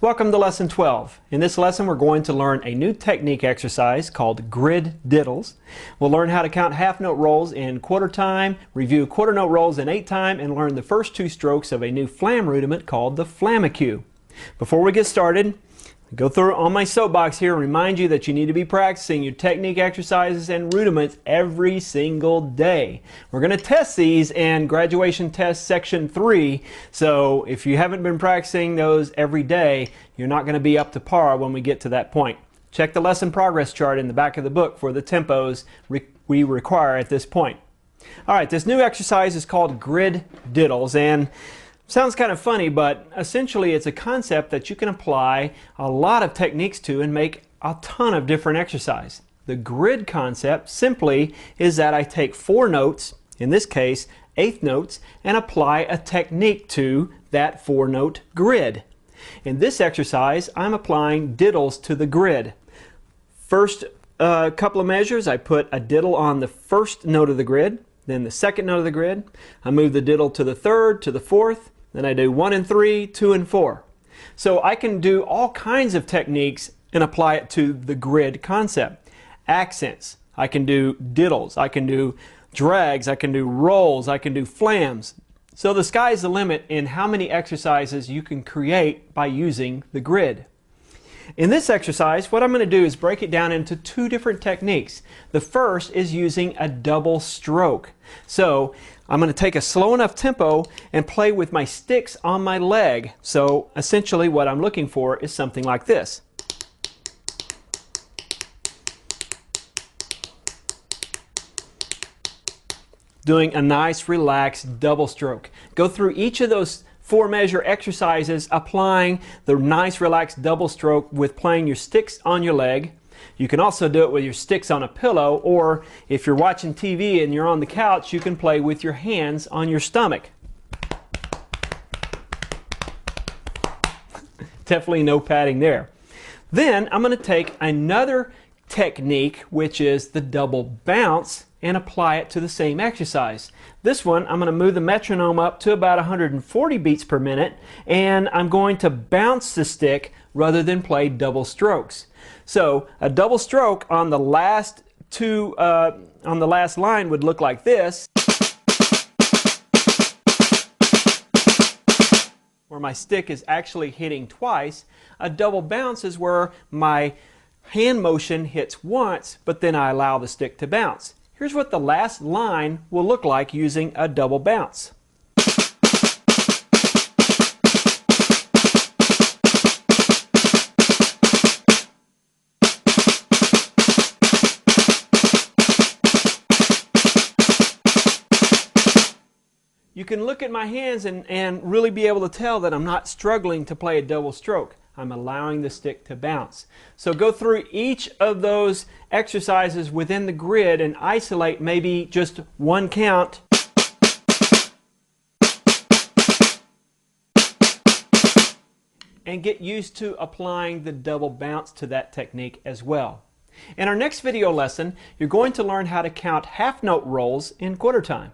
Welcome to Lesson 12. In this lesson we're going to learn a new technique exercise called grid diddles. We'll learn how to count half note rolls in quarter time, review quarter note rolls in 8 time, and learn the first 2 strokes of a new flam rudiment called the flam-HQ. Before we get started, go through on my soapbox here and remind you that you need to be practicing your technique exercises and rudiments every single day. We're going to test these in graduation test section 3, so if you haven't been practicing those every day, you're not going to be up to par when we get to that point. Check the lesson progress chart in the back of the book for the tempos we require at this point. Alright, this new exercise is called grid diddles, and sounds kind of funny, but essentially it's a concept that you can apply a lot of techniques to and make a ton of different exercise. The grid concept simply is that I take 4 notes, in this case 8th notes, and apply a technique to that 4-note grid. In this exercise I'm applying diddles to the grid. First couple of measures, I put a diddle on the first note of the grid, then the second note of the grid. I move the diddle to the 3rd, to the 4th, then I do 1 and 3, 2 and 4. So I can do all kinds of techniques and apply it to the grid concept. Accents, I can do diddles, I can do drags, I can do rolls, I can do flams. So the sky's the limit in how many exercises you can create by using the grid. In this exercise, what I'm going to do is break it down into 2 different techniques. The first is using a double stroke. So I'm going to take a slow enough tempo and play with my sticks on my leg. So essentially what I'm looking for is something like this. Doing a nice relaxed double stroke. Go through each of those 4 measure exercises applying the nice relaxed double stroke with playing your sticks on your leg. You can also do it with your sticks on a pillow, or if you're watching TV and you're on the couch, you can play with your hands on your stomach. Definitely no padding there. Then I'm going to take another technique, which is the double bounce, and apply it to the same exercise. This one, I'm going to move the metronome up to about 140 beats per minute, and I'm going to bounce the stick rather than play double strokes. So a double stroke on the last line would look like this, where my stick is actually hitting twice. A double bounce is where my hand motion hits once, but then I allow the stick to bounce. Here's what the last line will look like using a double bounce. You can look at my hands and really be able to tell that I'm not struggling to play a double stroke. I'm allowing the stick to bounce. So go through each of those exercises within the grid and isolate maybe just 1 count. And get used to applying the double bounce to that technique as well. In our next video lesson, you're going to learn how to count half note rolls in quarter time.